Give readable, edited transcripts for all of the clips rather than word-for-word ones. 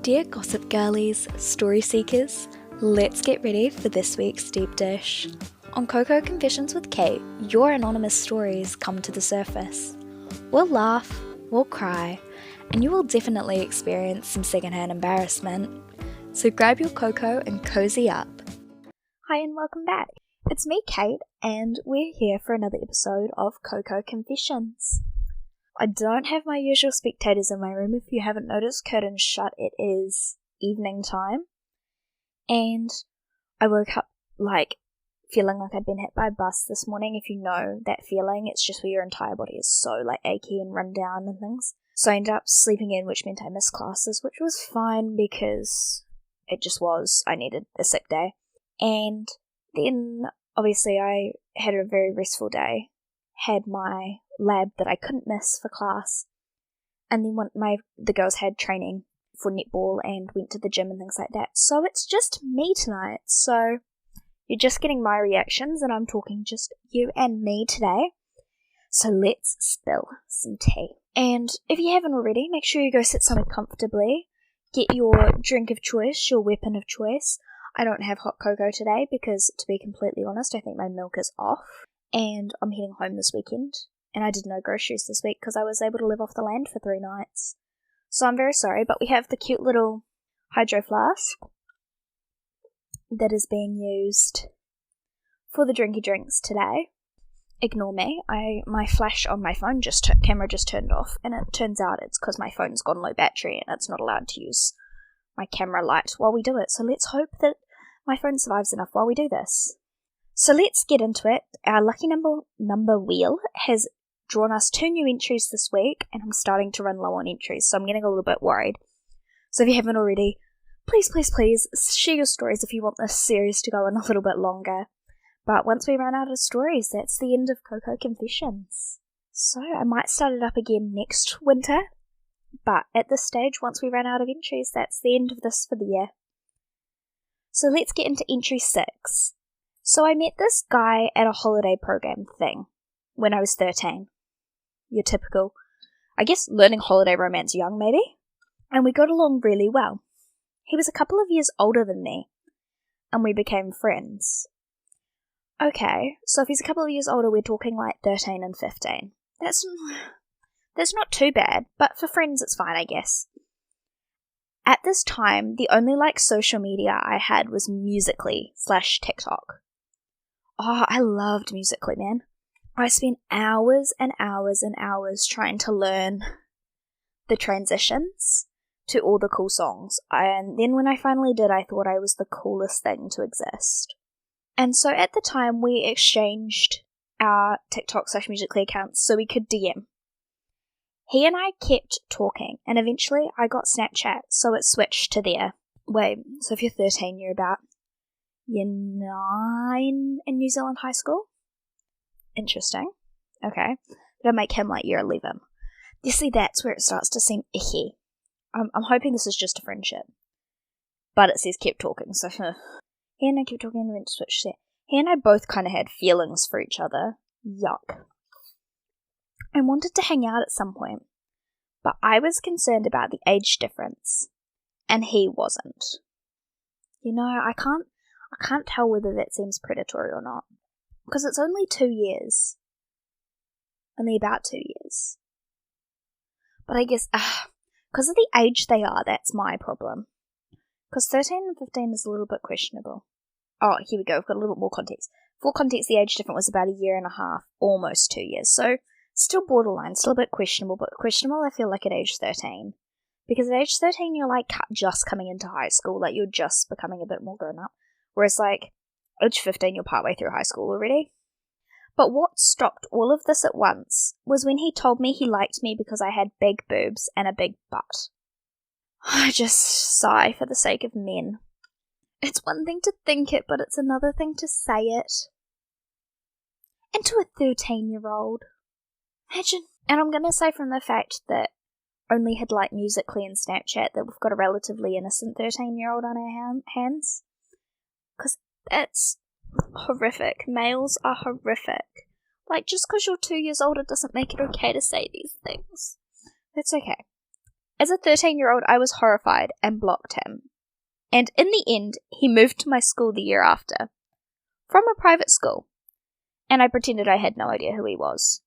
Dear gossip girlies, story seekers, let's get ready for this week's deep dish. On Cocoa Confessions with Kate, your anonymous stories come to the surface. We'll laugh, we'll cry, and you will definitely experience some secondhand embarrassment. So grab your cocoa and cozy up. Hi and welcome back. It's me, Kate, and we're here for another episode of Cocoa Confessions. I don't have my usual spectators in my room. If you haven't noticed, curtains shut. It is evening time. And I woke up feeling like I'd been hit by a bus this morning. If you know that feeling, it's just where your entire body is so achy and run down and things. So I ended up sleeping in, which meant I missed classes, which was fine because it just was. I needed a sick day. And then obviously I had a very restful day. Had my lab that I couldn't miss for class, and then the girls had training for netball and went to the gym and things like that. So it's just me tonight. So you're just getting my reactions, and I'm talking just you and me today. So let's spill some tea. And if you haven't already, make sure you go sit somewhere comfortably. Get your drink of choice, your weapon of choice. I don't have hot cocoa today because, to be completely honest, I think my milk is off. And I'm heading home this weekend. And I did no groceries this week because I was able to live off the land for 3 nights. So I'm very sorry, but we have the cute little hydro flask that is being used for the drinky drinks today. Ignore me. My flash on my phone camera just turned off, and it turns out it's because my phone's gone low battery and it's not allowed to use my camera light while we do it. So let's hope that my phone survives enough while we do this. So let's get into it. Our lucky number wheel has drawn us 2 new entries this week, and I'm starting to run low on entries, so I'm getting a little bit worried. So if you haven't already, please share your stories if you want this series to go on a little bit longer. But once we run out of stories, that's the end of Cocoa Confessions. So I might start it up again next winter, but at this stage, once we run out of entries, that's the end of this for the year. So let's get into entry 6. So I met this guy at a holiday program thing when I was 13. Your typical, I guess, learning holiday romance young maybe. And we got along really well. He was a couple of years older than me, and we became friends. Okay, so if he's a couple of years older, we're talking 13 and 15. That's not too bad, but for friends it's fine, I guess. At this time, the only social media I had was Musical.ly/TikTok. Oh, I loved Musical.ly, man. I spent hours and hours and hours trying to learn the transitions to all the cool songs. And then when I finally did, I thought I was the coolest thing to exist. And so at the time, we exchanged our TikTok/Musical.ly accounts so we could DM. He and I kept talking, and eventually I got Snapchat, so it switched to there. Wait, so if you're 13, you're about year 9 in New Zealand high school? Interesting. Okay. That'll make him year 11. You see, that's where it starts to seem icky. I'm hoping this is just a friendship. But it says kept talking, so he and I kept talking and went to switch there. He and I both kind of had feelings for each other. Yuck. I wanted to hang out at some point, but I was concerned about the age difference, and he wasn't. I can't tell whether that seems predatory or not, because it's only 2 years. Only about 2 years. But I guess, because of the age they are, that's my problem. Because 13 and 15 is a little bit questionable. Oh, here we go, we've got a little bit more context. For context, the age difference was about 1.5 years, almost 2 years. So, still borderline, still a bit questionable, but questionable I feel at age 13. Because at age 13, you're just coming into high school, you're just becoming a bit more grown up. Whereas age 15, you're partway through high school already. But what stopped all of this at once was when he told me he liked me because I had big boobs and a big butt. I just sigh for the sake of men. It's one thing to think it, but it's another thing to say it. And to a 13-year-old. Imagine. And I'm going to say from the fact that only had Musical.ly and Snapchat that we've got a relatively innocent 13-year-old on our hands. Because that's horrific. Males are horrific. Just because you're 2 years older doesn't make it okay to say these things. That's okay. As a 13-year-old, I was horrified and blocked him. And in the end, he moved to my school the year after, from a private school, and I pretended I had no idea who he was.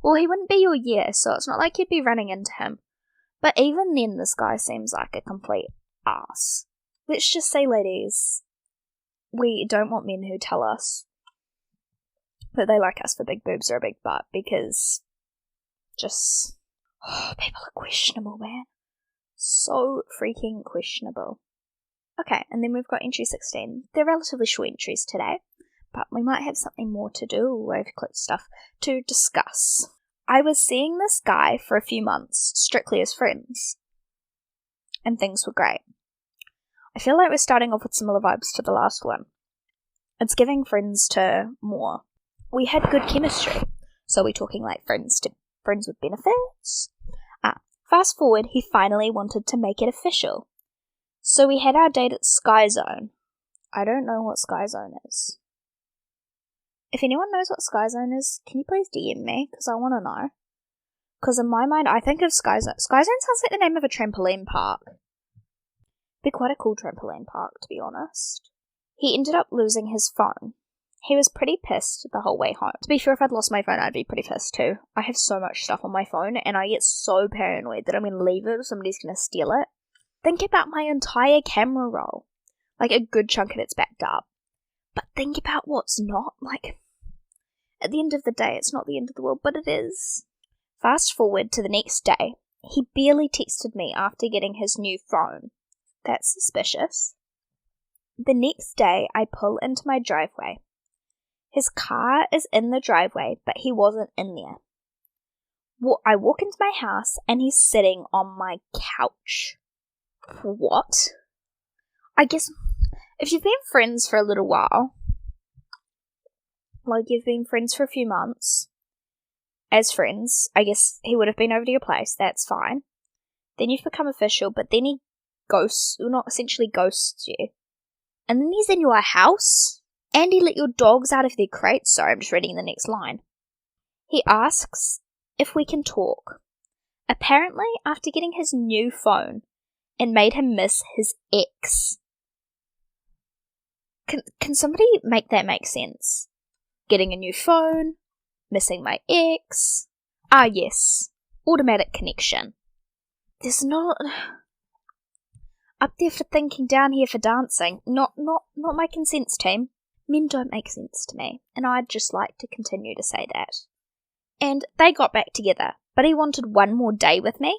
Well, he wouldn't be your year, so it's not like you'd be running into him. But even then, this guy seems like a complete ass. Let's just say, ladies, we don't want men who tell us that they like us for big boobs or a big butt, because just, people are questionable, man. So freaking questionable. Okay, and then we've got entry 16. They're relatively short entries today, but we might have something more to do, overclick stuff, to discuss. I was seeing this guy for a few months, strictly as friends, and things were great. I feel like we're starting off with similar vibes to the last one. It's giving friends to more. We had good chemistry, so we're talking like friends with benefits. Fast forward, he finally wanted to make it official. So we had our date at Sky Zone. I don't know what Sky Zone is. If anyone knows what Sky Zone is, can you please DM me? Because I want to know. Because in my mind, I think of Sky Zone. Sky Zone sounds like the name of a trampoline park. Be quite a cool trampoline park, to be honest. He ended up losing his phone. He was pretty pissed the whole way home. To be fair, if I'd lost my phone, I'd be pretty pissed too. I have so much stuff on my phone, and I get so paranoid that I'm going to leave it or somebody's going to steal it. Think about my entire camera roll. Like, a good chunk of it's backed up. But think about what's not. Like, at the end of the day, it's not the end of the world, but it is. Fast forward to the next day. He barely texted me after getting his new phone. That's suspicious. The next day, I pull into my driveway. His car is in the driveway, but he wasn't in there. I walk into my house, and he's sitting on my couch. What? I guess if you've been friends for a little while, like you've been friends for a few months, as friends, I guess he would have been over to your place, that's fine. Then you've become official, but then he ghosts you. And then he's in your house, and he let your dogs out of their crates. Sorry, I'm just reading the next line. He asks if we can talk. Apparently, after getting his new phone, it made him miss his ex. Can somebody make that make sense? Getting a new phone, missing my ex. Ah, yes. Automatic connection. There's not up there for thinking, down here for dancing. Not my consents team. Men don't make sense to me, and I'd just like to continue to say that. And they got back together, but he wanted one more day with me.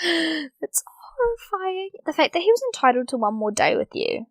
It's horrifying. The fact that he was entitled to one more day with you.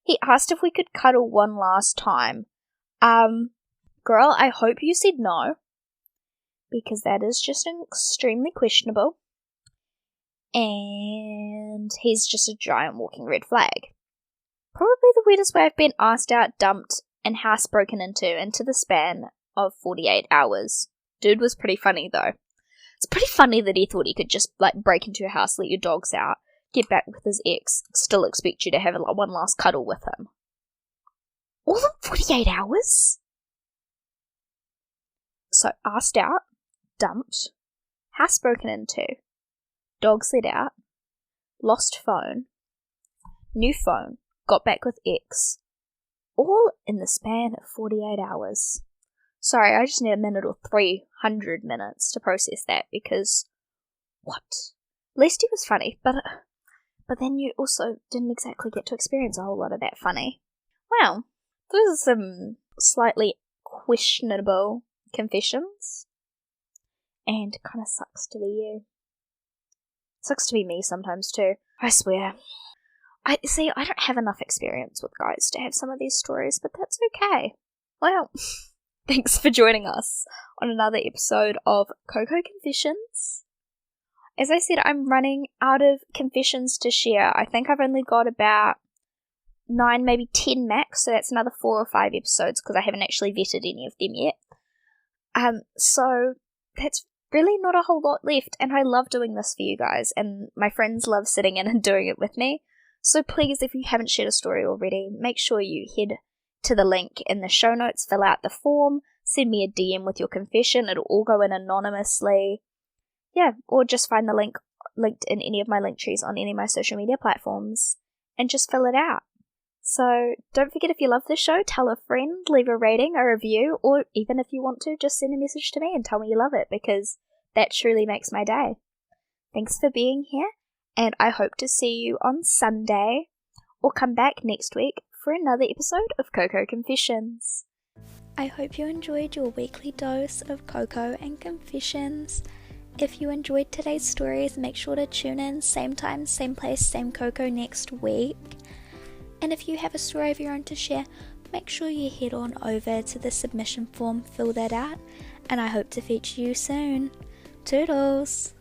He asked if we could cuddle one last time. Girl, I hope you said no, because that is just extremely questionable. And he's just a giant walking red flag. Probably the weirdest way I've been asked out, dumped, and house broken into the span of 48 hours. Dude was pretty funny though. It's pretty funny that he thought he could just break into your house, let your dogs out, get back with his ex, still expect you to have one last cuddle with him. All in 48 hours? So, asked out, dumped, house broken into, dogs let out, lost phone, new phone, got back with ex, all in the span of 48 hours. Sorry, I just need a minute or 300 minutes to process that, because, what? At least he was funny, but then you also didn't exactly get to experience a whole lot of that funny. Wow, those are some slightly questionable confessions, and kind of sucks to be you. Sucks to be me sometimes too, I swear. I don't have enough experience with guys to have some of these stories, but that's okay. Well, thanks for joining us on another episode of Coco Confessions. As I said, I'm running out of confessions to share. I think I've only got about 9, maybe 10 max, so that's another 4 or 5 episodes because I haven't actually vetted any of them yet. So that's really not a whole lot left, and I love doing this for you guys, and my friends love sitting in and doing it with me. So please, if you haven't shared a story already, make sure you head to the link in the show notes, fill out the form, send me a DM with your confession. It'll all go in anonymously. Yeah, or just find the link linked in any of my link trees on any of my social media platforms and just fill it out. So don't forget, if you love this show, tell a friend, leave a rating, a review, or even if you want to, just send a message to me and tell me you love it, because that truly makes my day. Thanks for being here, and I hope to see you on Sunday, or come back next week for another episode of Coco Confessions. I hope you enjoyed your weekly dose of Coco and Confessions. If you enjoyed today's stories, make sure to tune in, same time, same place, same Coco next week. And if you have a story of your own to share, make sure you head on over to the submission form, fill that out, and I hope to feature you soon. Toodles!